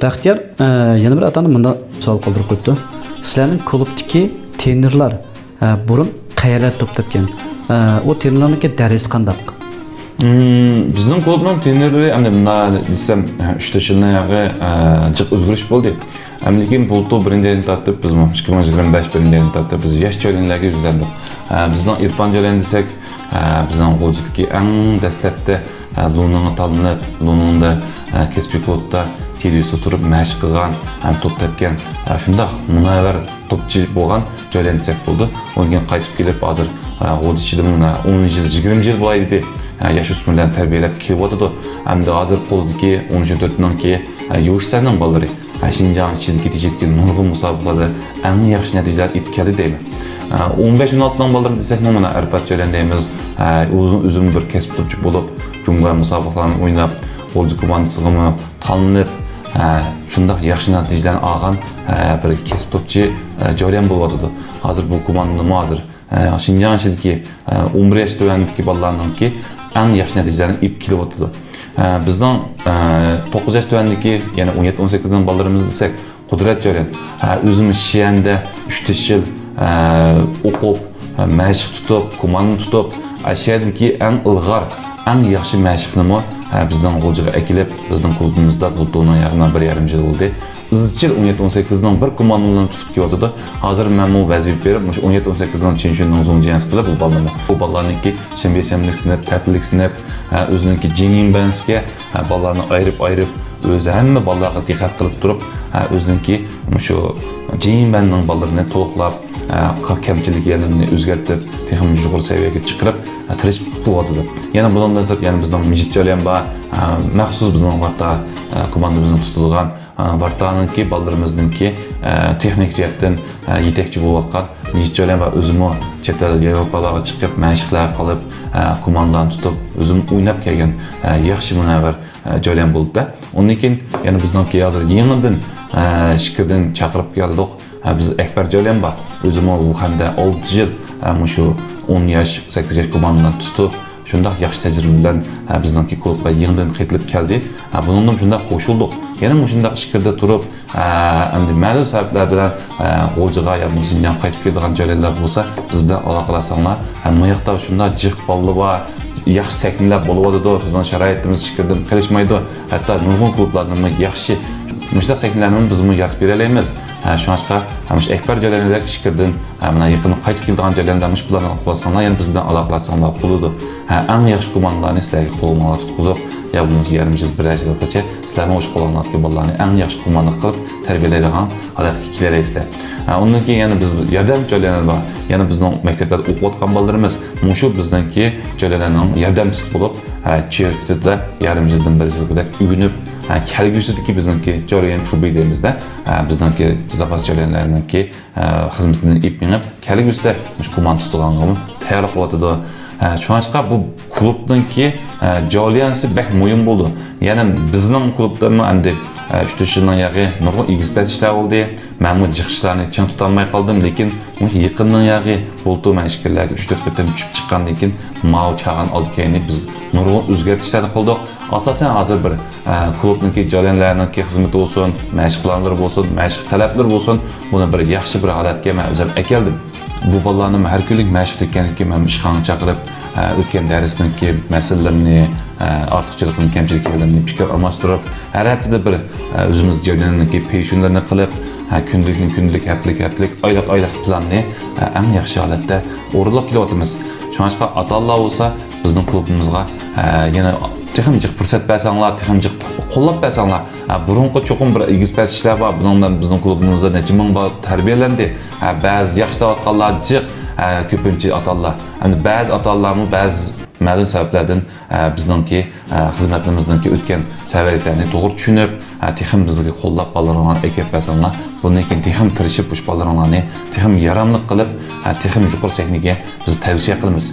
Baxtiyar, yana bir atani bunda savol qoldirib qo'yibdi. Sizlarning klubdagi trenerlar burun qayerlar to'plabgan? O trenerlarga dars qandaq? Bizning klubning trenerlari hamda bunda desam 3 yildan yağı jiq o'zgarish bo'ldi. Lekin bultu birinchi yilni tortib biz 2025 birinchi yilni tortib biz yosh joylarga yuzlandik. Bizning Irfon joylan desak, bizning qo'lchidagi eng dastlabda Luningni tanlab, Luningda kasbiy klubda kelishib turib mashq qilgan, ham to'p tepgan, shunday munavvar topchi bo'lgan joylan desak bo'ldi. Undan qaytib kelib hozir qo'lchichidim 10 yil, 20 yil bo'laydi. Yaş o'smirlarni tarbiyalab kelyapti. Hamda hozir qo'ldagi 14-dan keyin yoshlarning bolalari Şinjan ichidagi tejitgan nurg'un musobaqalarda eng yaxshi natijalar ib keldi deyman. 15-16dan bolalar desak, mana Arpat joylandaymiz. O'zim bir kasb topchi bo'lib, jumla musobaqalarni o'ynab, qo'lchi komandasiga tanlanib, shunday yaxshi natijalarni olgan bir kasb topchi joylan bo'lyapti. Hozir bu komandani hozir Şinjan ichidagi 11 yosh to'g'andagi bolalarningki eng yaxshi natijalarni ib kelyapti. Bizden 9 yaş tövendeki yani 17-18'den balalarımız desek Kudret Cören özümüz şiyende 3 yıl okup, məşq tutup, kumanını tutup aşağıdaki en ılgar, en yaxşı məşqini bizden olcağa ekilip bizden klubumuzda bulduğuna yarına 1,5 yıl oldu. İzchil 17-18'den bir kumanını tutup kelyapti. Hazır men bu vazife berib, 17-18'den çempionluğun so'nggi qilib bu balalarni. Bu balalarniki shanba-shanbalik sinib, ta'tillik sinib, o'ziniki jengin balansiga balalarni ayirib, o'zi hamma balalarga diqqat qilib turib, o'ziniki shu jengin balanning balalarini to'liqlab, kamchilik yerlarini o'zgartirib, texnik yuqori saviyaga chiqarib, tirishib qilyapti. Yana bundan so'ng yana bizning mijitlar bor, maxsus bizning vaqtda komandamizning tutilgan Vartanınki, balalarımızdınki texnik jihatdan yetakchi bo'layotgan mijitlar va o'zimni chet el Yevropalarga chiqib, mashqlar qilib, komandalarni tutib, o'zim o'ynab kelgan yaxshi munavvar joylar bo'ldi. Undan keyin yana bizningki hozir yangidan Shikirdan chaqirib keldik. Biz Akbar joylar bor. O'zim Wuhanda 6 yil shu 10 yosh, 8 yosh komandalarni tutib, shunday yaxshi tajriba bilan bizningki klubga yangidan qaytilib keldi. Bundan shunday qo'shildik. Yana shunday Shikirda turib, endi ma'lum sabablar bilan G'o'jaga ya Muzindan qaytib keladigan joylar bo'lsa, biz bilan aloqalasanglar, bu yoqda shunday jiq bollar bor, yaxshi sakinlar bo'lyapti. Bizning sharoitimiz Shikirdan qilishmaydi. Hatto nurg'un klublarning yaxshi Müştaq sakinlarni biz bunu yaratib beramiz. Shunga hamish Akbar joylarida Shikirdan mana yaqin qaytib keladigan joylardan bularni qilasanlar, yana biz bilan aloqalasanglar bo'ladi. Eng yaxshi komandalarni sizlarga qo'lga tutqizib, ya bunu yarım yil, 1 yilgacha sizlarning o'sha qo'llanadigan bolalarni eng yaxshi komanda qilib tarbiyalaydigan holatga kelasizlar. Undan keyin yana biz yordam joylarimiz bor. Yana bizning maktablarda o'qiyotgan bolalarimiz mushu bizningki joylarning yordamchisi bo'lib, cherkitda yarım yildan 1 yilgacha uyg'unib kelgusidagi bizningki joriyan shubi deymizda, bizningki zapas joylarninki xizmatini ib minib, kelgusida shu komanda tutganligini tayyor qilyapti. Shunga bu klubninki joliyansi bek muhim bo'ldi. Ya'ni bizning klubdami endi 3 yildan yağı nurg'un egizbaz ishlar bo'ldi. Men bu jiqishlarni ching tutolmay qoldim, lekin yaqindan yağı bultu mashgullarga 3-4 qatam tushib chiqqandan keyin mau chag'an oldikayni biz nurg'un o'zgartirishlar qildik. Asosan hozir bir klubninki joliyanlarninki xizmati bo'lsin, mashqlarlar bo'lsin, mashq talablari bo'lsin, buni bir yaxshi bir holatga men o'zim akeldim. Bu bolalarni har kunlik mashq etganlikka men ishxona chaqirib, o'tgan darsninki masalalarini, ortiqchilikni, kamchiliklarni fikr almashtirib, har haftada bir o'zimiz joylarninki peshunlarni qilib, kunlik, haftalik, oylik planni eng yaxshi holatda o'rnab kelyapmiz. Shunga ota-onalar bo'lsa, bizning klubimizga yana texnik fursat bersanglar, texnik qo'llab bersanglar, burunqi cho'qim bir egizbaz ishlar bor. Bundan bizning klubimizda necha ming bola tarbiyalandi. Ba'zi yaxshi davlatlar jiq, ko'pincha ota-onalar. Endi ba'zi ota-onalarmi ba'zi ma'lum sabablardan bizningki xizmatimizninki o'tgan savollarni to'g'ri tushunib, texnik bizga qo'llab bolalarni ekib bersanglar, bundan keyin texnik tirishib bu bolalarni texnik yaramli qilib, texnik yuqori sahnaga biz tavsiya qilamiz.